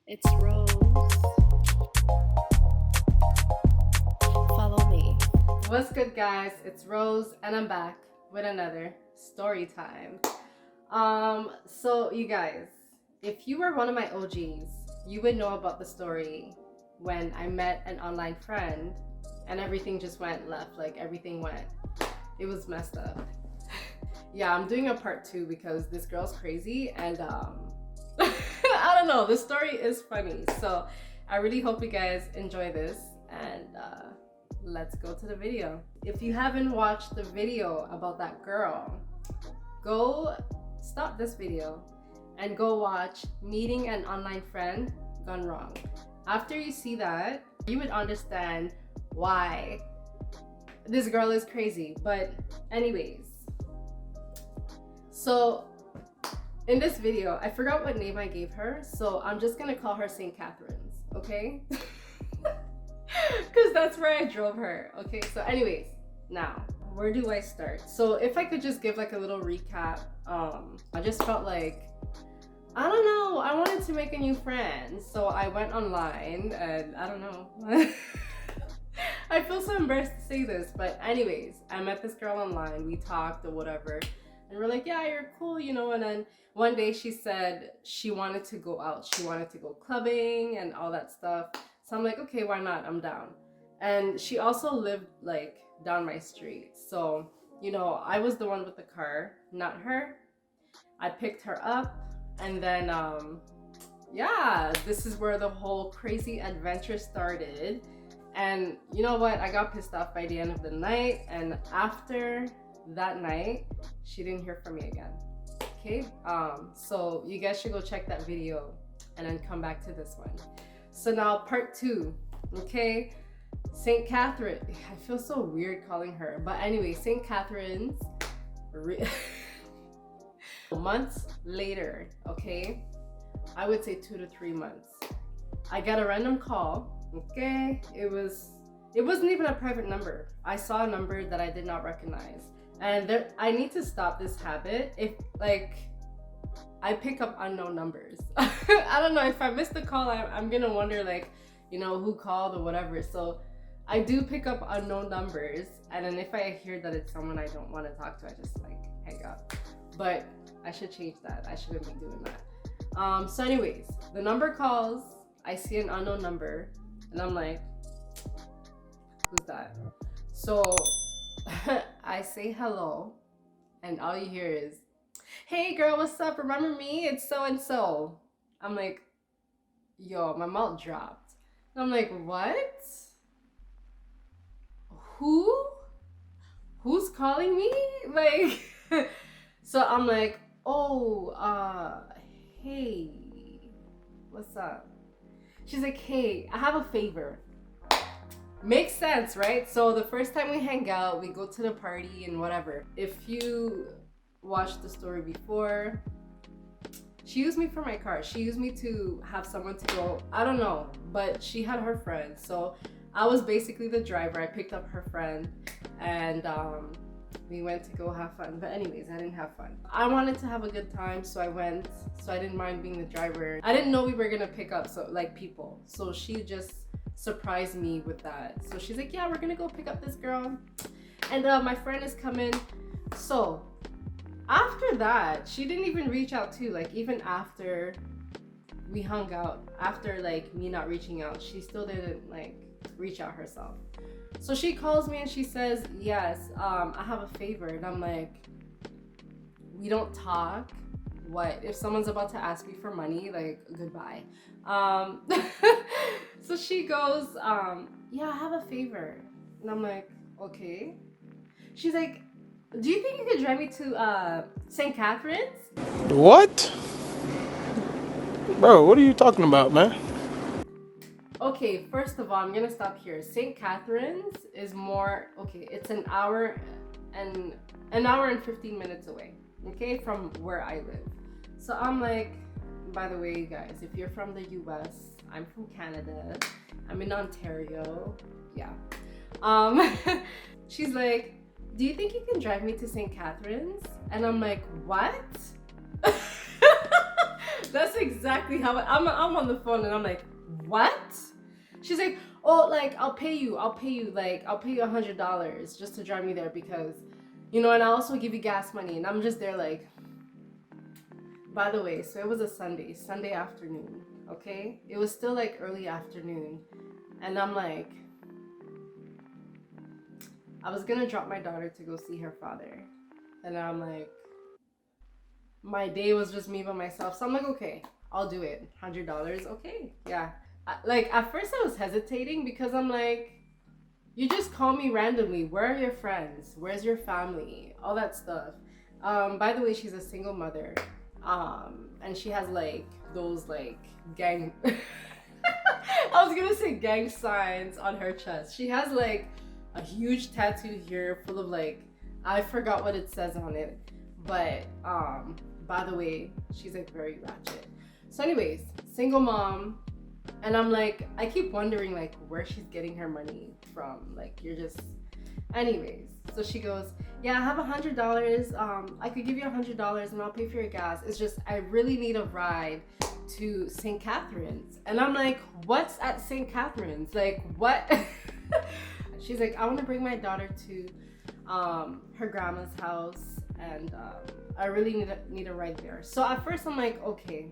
It's Rose. Follow me. What's good, guys? It's Rose, and I'm back with another story time. So you guys, if you were one of my OGs, you would know about the story when I met an online friend and everything just went left. Like it was messed up. Yeah, I'm doing a part 2 because this girl's crazy and I don't know, the story is funny. So I really hope you guys enjoy this and let's go to the video. If you haven't watched the video about that girl, go stop this video and go watch Meeting an Online Friend Gone Wrong. After you see that, you would understand why this girl is crazy. But anyways, so in this video, I forgot what name I gave her, so I'm just gonna call her St. Catherine's, okay? Because that's where I drove her. Okay, so anyways, now where do I start? So if I could just give like a little recap, I just felt like, I don't know, I wanted to make a new friend, so I went online and I don't know. I feel so embarrassed to say this, but anyways, I met this girl online, we talked or whatever, and we're like, yeah, you're cool, you know. And then one day she said she wanted to go out, she wanted to go clubbing and all that stuff. So I'm like, okay, why not? I'm down. And she also lived like down my street. So, you know, I was the one with the car, not her. I picked her up and then, yeah, this is where the whole crazy adventure started. And you know what? I got pissed off by the end of the night. And after that night, she didn't hear from me again. Okay, so you guys should go check that video and then come back to this one. So now part 2, okay? St. Catherine. I feel so weird calling her, but anyway, St. Catherine's. Months later, okay? I would say 2 to 3 months. I got a random call, okay? It wasn't even a private number. I saw a number that I did not recognize. And I need to stop this habit. If like I pick up unknown numbers. I don't know, if I miss the call, I'm gonna wonder like, you know, who called or whatever. So I do pick up unknown numbers, and then if I hear that it's someone I don't want to talk to, I just like hang up. But I should change that. I shouldn't be doing that. So anyways, the number calls, I see an unknown number, and I'm like, who's that? So I say hello, and all you hear is, hey girl, what's up? Remember me? It's so and so. I'm like, yo, my mouth dropped. And I'm like, what? Who's calling me? Like, so I'm like, oh, hey, what's up? She's like, hey, I have a favor. Makes sense, right? So the first time we hang out, we go to the party and whatever. If you watched the story before, she used me for my car. She used me to have someone to go, I don't know, but she had her friend. So I was basically the driver. I picked up her friend and we went to go have fun. But anyways, I didn't have fun. I wanted to have a good time, so I went. So I didn't mind being the driver. I didn't know we were gonna pick up people. So she just surprised me with that. So she's like, yeah, we're gonna go pick up this girl, and my friend is coming. So after that, she didn't even reach out too. Like, even after we hung out, after like me not reaching out, she still didn't like reach out herself. So she calls me and she says, yes, I have a favor. And I'm like, we don't talk. What if someone's about to ask me for money? Like, goodbye. So she goes, yeah, I have a favor. And I'm like, okay. She's like, do you think you could drive me to St. Catherine's? What? Bro, what are you talking about, man? Okay, first of all, I'm gonna stop here. St. Catherine's is more, okay, it's an hour and 15 minutes away, okay, from where I live. So I'm like, by the way, you guys, if you're from the US, I'm from Canada. I'm in Ontario. Yeah. She's like, do you think you can drive me to St. Catherine's? And I'm like, what? That's exactly how I'm on the phone and I'm like, what? She's like, oh, like I'll pay you, like I'll pay you $100 just to drive me there because, you know, and I'll also give you gas money. And I'm just there like, by the way, so it was a Sunday afternoon, okay? It was still like early afternoon. And I'm like, I was gonna drop my daughter to go see her father. And I'm like, my day was just me by myself. So I'm like, okay, I'll do it. $100, okay, yeah. Like at first I was hesitating because I'm like, you just call me randomly. Where are your friends? Where's your family? All that stuff. By the way, she's a single mother. And she has like those like gang I was gonna say gang signs on her chest. She has like a huge tattoo here full of like, I forgot what it says on it, but by the way, she's like very ratchet. So anyways, single mom, and I'm like, I keep wondering like where she's getting her money from. Like you're just, anyways. So she goes, yeah, I have $100. I could give you $100 and I'll pay for your gas. It's just I really need a ride to St. Catharines. And I'm like, what's at St. Catharines? Like what? She's like, I want to bring my daughter to her grandma's house, and I really need a ride there. So at first I'm like, okay.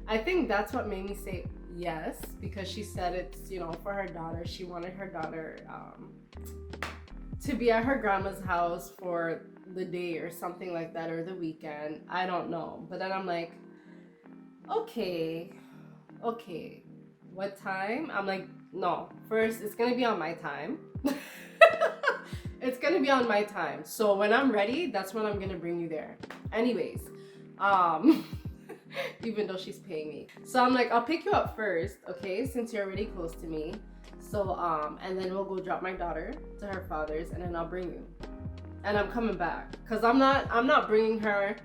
I think that's what made me say yes, because she said it's, you know, for her daughter. She wanted her daughter to be at her grandma's house for the day or something like that, or the weekend. I don't know. But then I'm like, okay, what time? I'm like, no, first it's gonna be on my time. It's gonna be on my time. So when I'm ready, that's when I'm gonna bring you there. Anyways, even though she's paying me. So I'm like, I'll pick you up first, okay, since you're already close to me. So and then we'll go drop my daughter to her father's, and then I'll bring you. And I'm coming back, cause I'm not bringing her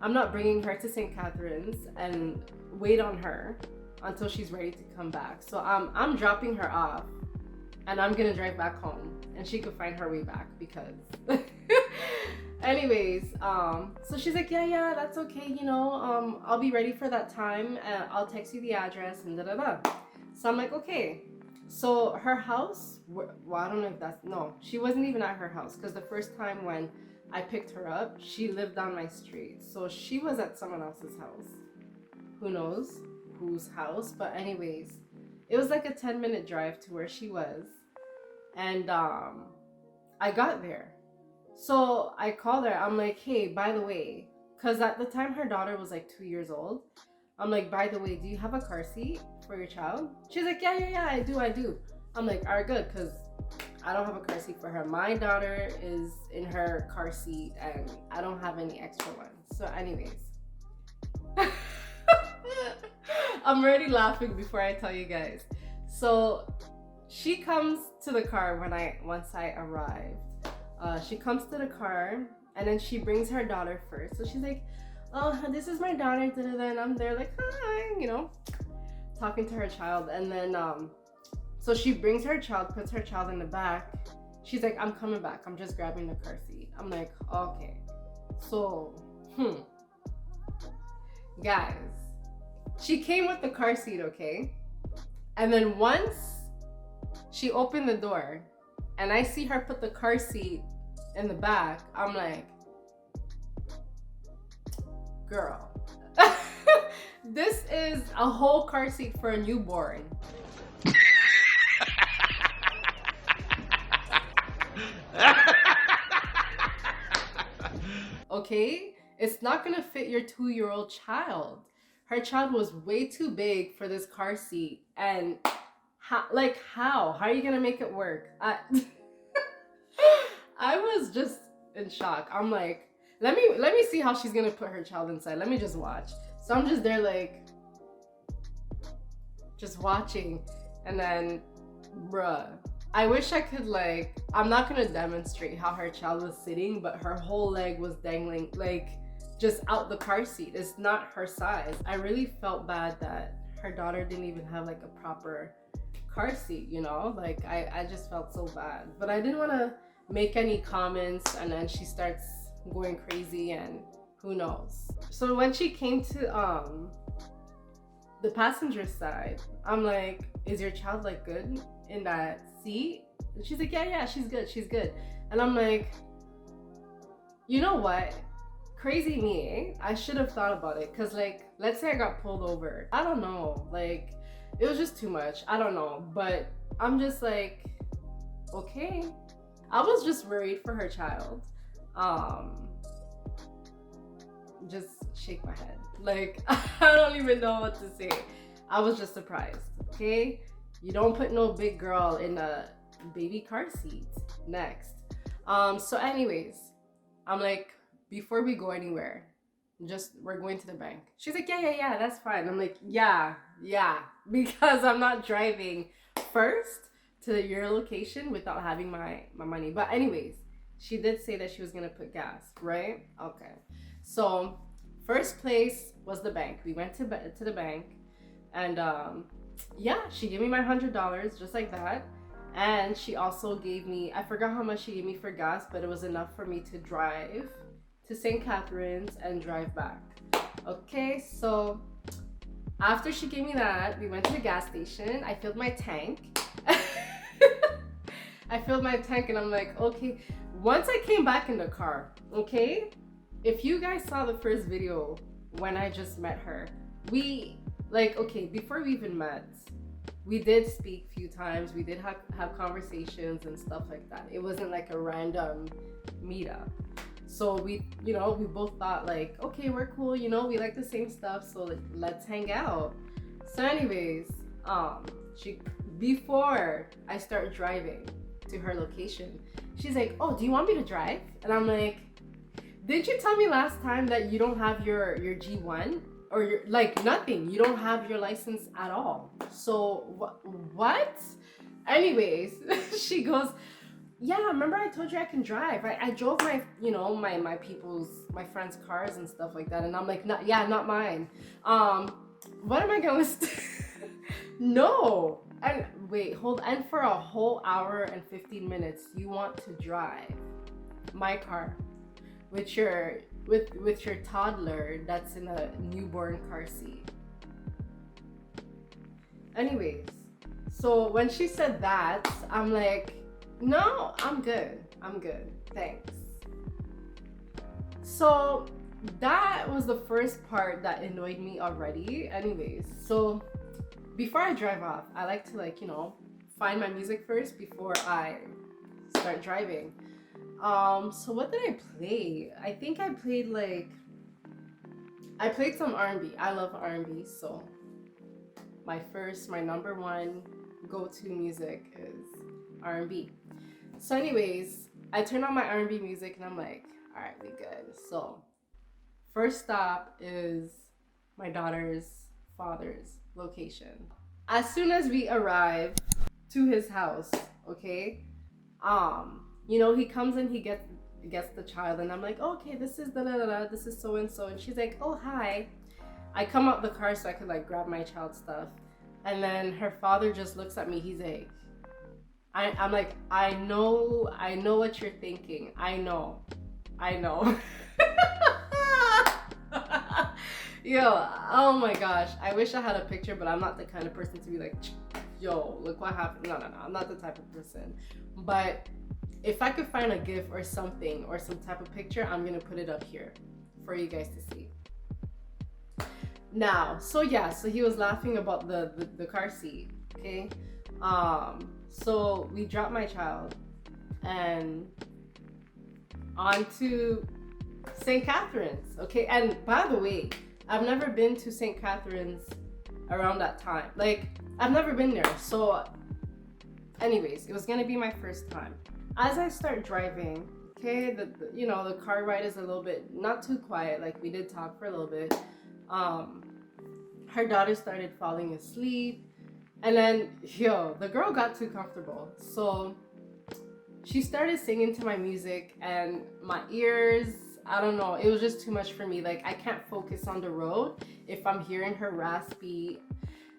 to St. Catharines and wait on her until she's ready to come back. So I'm dropping her off, and I'm gonna drive back home, and she could find her way back because. Anyways, so she's like, yeah, that's okay, you know, I'll be ready for that time, and I'll text you the address and da. So I'm like, okay. So her house, well, I don't know if that's, no, she wasn't even at her house, because the first time when I picked her up, she lived down my street. So she was at someone else's house. Who knows whose house? But anyways, it was like a 10-minute drive to where she was. And I got there. So I called her. I'm like, hey, by the way, because at the time her daughter was like 2 years old. I'm like, by the way, do you have a car seat for your child? She's like, yeah, I do. I'm like, all right, good, because I don't have a car seat for her. My daughter is in her car seat and I don't have any extra ones. So anyways, I'm already laughing before I tell you guys. So she comes to the car once I arrived. She comes to the car, and then she brings her daughter first. So she's like, oh, this is my daughter, and I'm there like, hi, you know, talking to her child. And then so she brings her child, puts her child in the back. She's like, I'm coming back, I'm just grabbing the car seat. I'm like, okay. So guys, she came with the car seat, okay? And then once she opened the door and I see her put the car seat in the back, I'm like, girl, this is a whole car seat for a newborn. Okay, it's not gonna fit your 2-year-old child. Her child was way too big for this car seat, and how are you gonna make it work? I was just in shock. I'm like, let me see how she's gonna put her child inside. Let me just watch. So I'm just there like, just watching, and then, bruh, I wish I could like, I'm not gonna demonstrate how her child was sitting, but her whole leg was dangling like just out the car seat. It's not her size. I really felt bad that her daughter didn't even have like a proper car seat, you know? Like I just felt so bad, but I didn't want to make any comments, and then she starts going crazy and who knows. So when she came to the passenger side. I'm like, is your child like good in that seat? And she's like, yeah, she's good. And I'm like, you know what? Crazy me, I should have thought about it. Cause like, let's say I got pulled over. I don't know, like, it was just too much. I don't know, but I'm just like, okay. I was just worried for her child. Just shake my head. Like, I don't even know what to say. I was just surprised, okay? You don't put no big girl in a baby car seat. Next. So anyways, I'm like, before we go anywhere, we're going to the bank. She's like, yeah, that's fine. I'm like, yeah, because I'm not driving first to your location without having my money. But anyways, she did say that she was gonna put gas, right? Okay. So first place was the bank. We went to the bank, and yeah, she gave me my $100 just like that. And she also gave me, I forgot how much she gave me for gas, but it was enough for me to drive to St. Catharines and drive back. Okay, so after she gave me that, we went to the gas station. I filled my tank. And I'm like, okay. Once I came back in the car, okay? If you guys saw the first video when I just met her, before we even met, we did speak a few times. We did have conversations and stuff like that. It wasn't like a random meetup. So we both thought like, okay, we're cool, we like the same stuff, so let's hang out. So anyways, before I start driving to her location, she's like, oh, do you want me to drive? And I'm like, didn't you tell me last time that you don't have your G1 or your, like, nothing? You don't have your license at all. So what? Anyways, she goes, yeah, remember I told you I can drive. I drove my, my friends' cars and stuff like that. And I'm like, not mine. What am I gonna No. And wait, and for a whole hour and 15 minutes, you want to drive my car with your toddler that's in a newborn car seat. Anyways, so when she said that, I'm like, no, I'm good, thanks. So that was the first part that annoyed me already. Anyways, so before I drive off, I like to find my music first before I start driving. So what did I play? I think I played some R&B. I love R&B, so my number one go-to music is R&B. So anyways, I turn on my R&B music and I'm like, all right, we good. So first stop is my daughter's father's location. As soon as we arrive to his house, okay, he comes and he gets the child, and I'm like, okay, this is this is so and so, and she's like, oh, hi. I come out the car so I could grab my child's stuff, and then her father just looks at me. He's like, I'm like, I know what you're thinking. I know. Yo, oh my gosh, I wish I had a picture, but I'm not the kind of person to be like, yo, look what happened. No, I'm not the type of person. But if I could find a GIF or something or some type of picture, I'm gonna put it up here for you guys to see. Now, so he was laughing about the car seat, okay? So we dropped my child and on to St. Catharines, okay? And by the way, I've never been to St. Catharines around that time. I've never been there. So anyways, it was gonna be my first time. As I start driving, okay, the car ride is a little bit not too quiet. We did talk for a little bit. Her daughter started falling asleep, and then the girl got too comfortable. So she started singing to my music, and my ears, I don't know, it was just too much for me. I can't focus on the road if I'm hearing her raspy.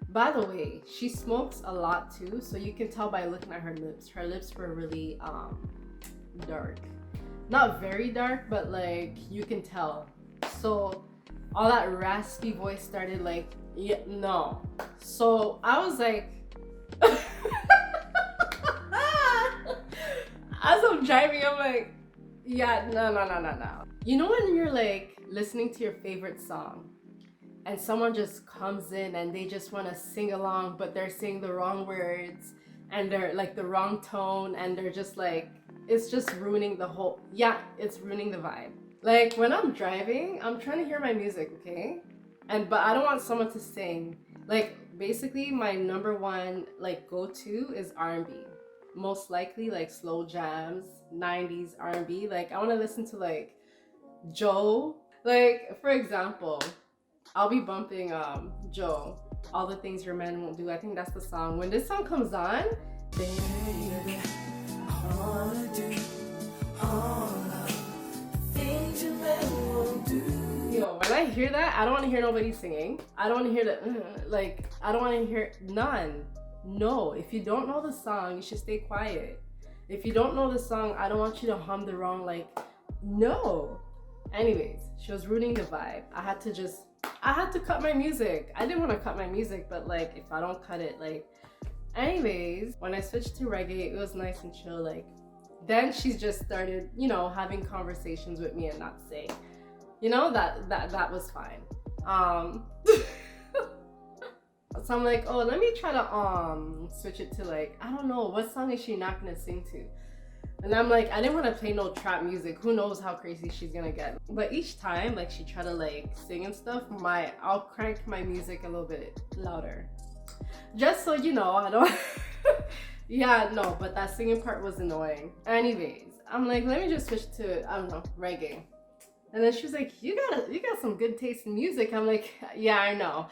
By the way, she smokes a lot too, so you can tell by looking at her lips. Her lips were really dark. Not very dark, but you can tell. So all that raspy voice started Yeah, no. So I was like, as I'm driving, I'm like, yeah, no. You know when you're like listening to your favorite song and someone just comes in and they just want to sing along, but they're saying the wrong words and they're like the wrong tone and they're just like, it's just ruining the whole, yeah, it's ruining the vibe. Like when I'm driving, I'm trying to hear my music, okay? But I don't want someone to sing. Like basically my number one like go-to is R&B. Most likely like slow jams, 90s R&B. Like I want to listen to like Joe. Like for example, I'll be bumping Joe, All the Things Your Man Won't Do. I think that's the song. When this song comes on, baby, I wanna do all the things your man won't do. Yo, when I hear that, I don't want to hear nobody singing. I don't want to hear the like. I don't want to hear none. No, if you don't know the song, you should stay quiet. If you don't know the song, I don't want you to hum the wrong like. No. Anyways, she was ruining the vibe. I had to cut my music. I didn't want to cut my music, but like if I don't cut it, like. Anyways, when I switched to reggae, it was nice and chill. Like, then she's just started, you know, having conversations with me and not saying, you know, that was fine. So I'm like, oh, let me try to switch it to like, I don't know, what song is she not gonna sing to? And I'm like, I didn't want to play no trap music. Who knows how crazy she's gonna get. But each time, like she tried to like sing and stuff, I'll crank my music a little bit louder. Just so you know, I don't yeah, no, but that singing part was annoying. Anyways, I'm like, let me just switch to, I don't know, reggae. And then she was like, you got some good taste in music. I'm like, yeah, I know.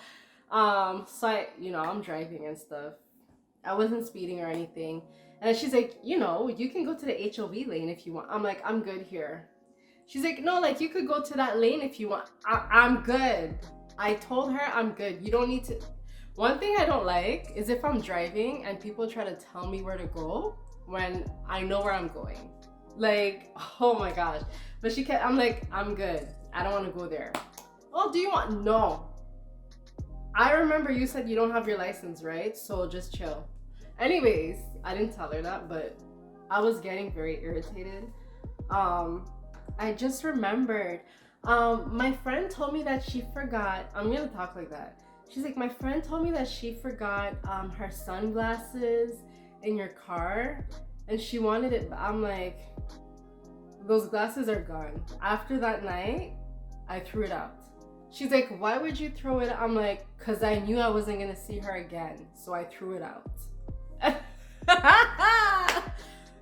So I'm driving and stuff. I wasn't speeding or anything. And she's like, you can go to the HOV lane if you want. I'm like, I'm good here. She's like, no, like you could go to that lane if you want. I'm good. I told her I'm good. You don't need to. One thing I don't like is if I'm driving and people try to tell me where to go when I know where I'm going. Like, oh my gosh. But I'm like, I'm good. I don't want to go there. Oh, do you want? No. I remember you said you don't have your license, right? So just chill. Anyways, I didn't tell her that, but I was getting very irritated. I just remembered. My friend told me that she forgot. I'm gonna talk like that. She's like, my friend told me that she forgot her sunglasses in your car, and she wanted it. I'm like, those glasses are gone. After that night, I threw it out. She's like, why would you throw it? I'm like, cause I knew I wasn't gonna see her again, so I threw it out.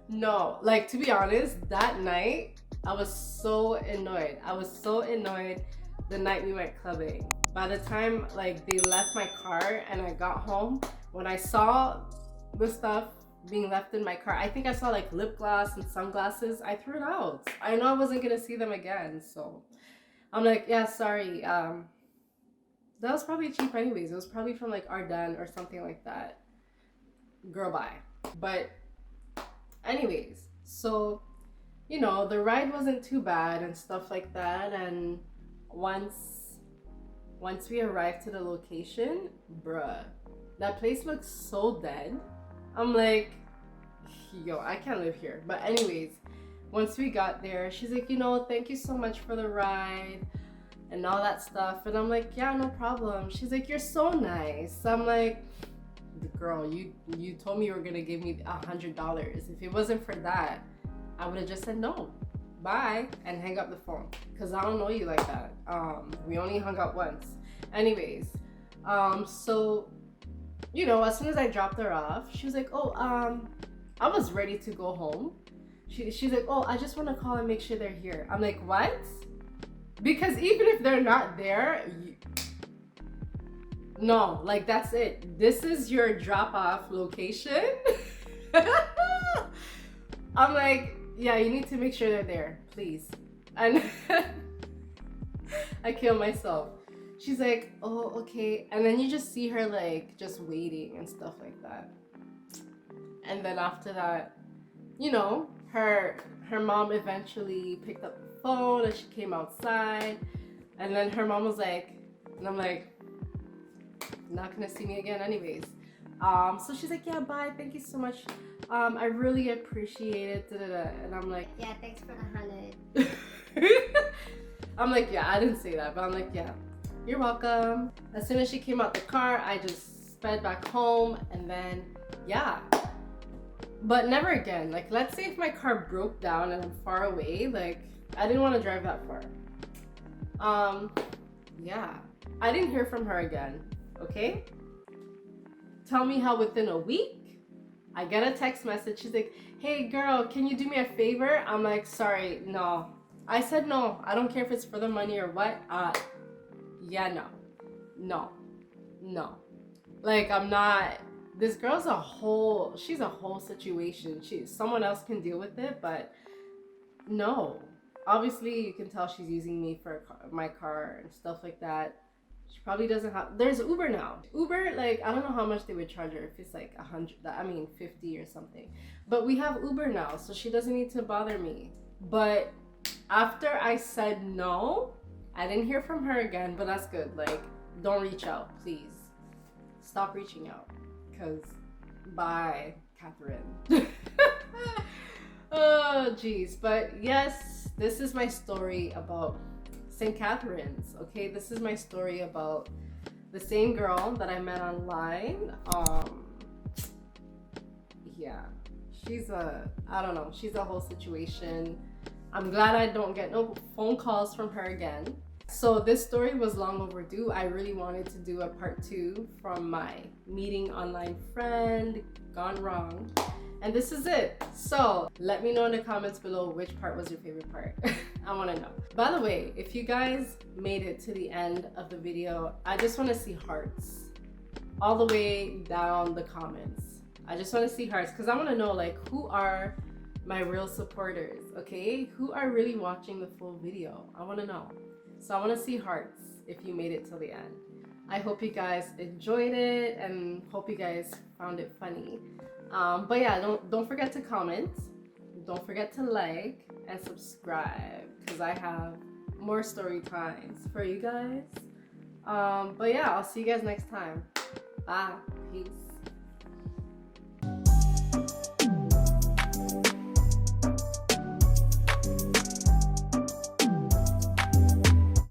No, like to be honest, that night I was so annoyed. The night we went clubbing. By the time like they left my car and I got home, when I saw the stuff being left in my car, I think I saw like lip gloss and sunglasses. I threw it out. I know I wasn't gonna see them again, so I'm like, yeah, sorry. That was probably cheap anyways. It was probably from like Ardennes or something like that. Girl, bye. But anyways, so the ride wasn't too bad and stuff like that. And once we arrived to the location, bruh, that place looks so dead. I'm like, yo, I can't live here. But anyways, once we got there, she's like, thank you so much for the ride and all that stuff. And I'm like, yeah, no problem. She's like, you're so nice. I'm like, girl, you told me you were gonna give me $100. If it wasn't for that, I would have just said no, bye, and hang up the phone. Cause I don't know you like that. We only hung out once. Anyways, so as soon as I dropped her off, she was like, oh, I was ready to go home. She's like, oh, I just want to call and make sure they're here. I'm like, what? Because even if they're not there, no, like that's it. This is your drop-off location. I'm like, yeah, you need to make sure they're there, please. And I kill myself. She's like, oh, okay. And then you just see her like just waiting and stuff like that. And then after that, her mom eventually picked up the phone and she came outside. And then her mom was like, and I'm like, not gonna see me again anyways. So she's like, yeah, bye, thank you so much. I really appreciate it. And I'm like, yeah, thanks for the 100. I'm like, yeah, I didn't say that, but I'm like, yeah, you're welcome. As soon as she came out the car, I just sped back home, and then, yeah. But never again. Like, let's say if my car broke down and I'm far away, like, I didn't want to drive that far. Yeah. I didn't hear from her again, okay? Tell me how within a week, I get a text message. She's like, hey girl, can you do me a favor? I'm like, sorry, no. I said no. I don't care if it's for the money or what. Yeah, no. Like, I'm not, this girl's she's a whole situation. Someone else can deal with it, but no. Obviously, you can tell she's using me for my car and stuff like that. She probably doesn't have, there's Uber now. Uber, like, I don't know how much they would charge her if it's like 50 or something. But we have Uber now, so she doesn't need to bother me. But after I said no, I didn't hear from her again, but that's good. Like, don't reach out, please. Stop reaching out, because bye, Catherine. Oh, geez. But yes, this is my story about St. Catherine's, okay? This is my story about the same girl that I met online. Yeah, I don't know, she's a whole situation. I'm glad I don't get no phone calls from her again. So this story was long overdue. I really wanted to do a part 2 from my meeting online friend gone wrong. And this is it. So let me know in the comments below which part was your favorite part. I want to know. By the way, if you guys made it to the end of the video, I just want to see hearts all the way down the comments. I just want to see hearts, because I want to know, like, who are my real supporters, okay? Who are really watching the full video? I want to know. So I want to see hearts if you made it till the end. I hope you guys enjoyed it and hope you guys found it funny. But yeah, don't forget to comment, don't forget to like and subscribe, because I have more story times for you guys. But yeah, I'll see you guys next time. Bye. Peace.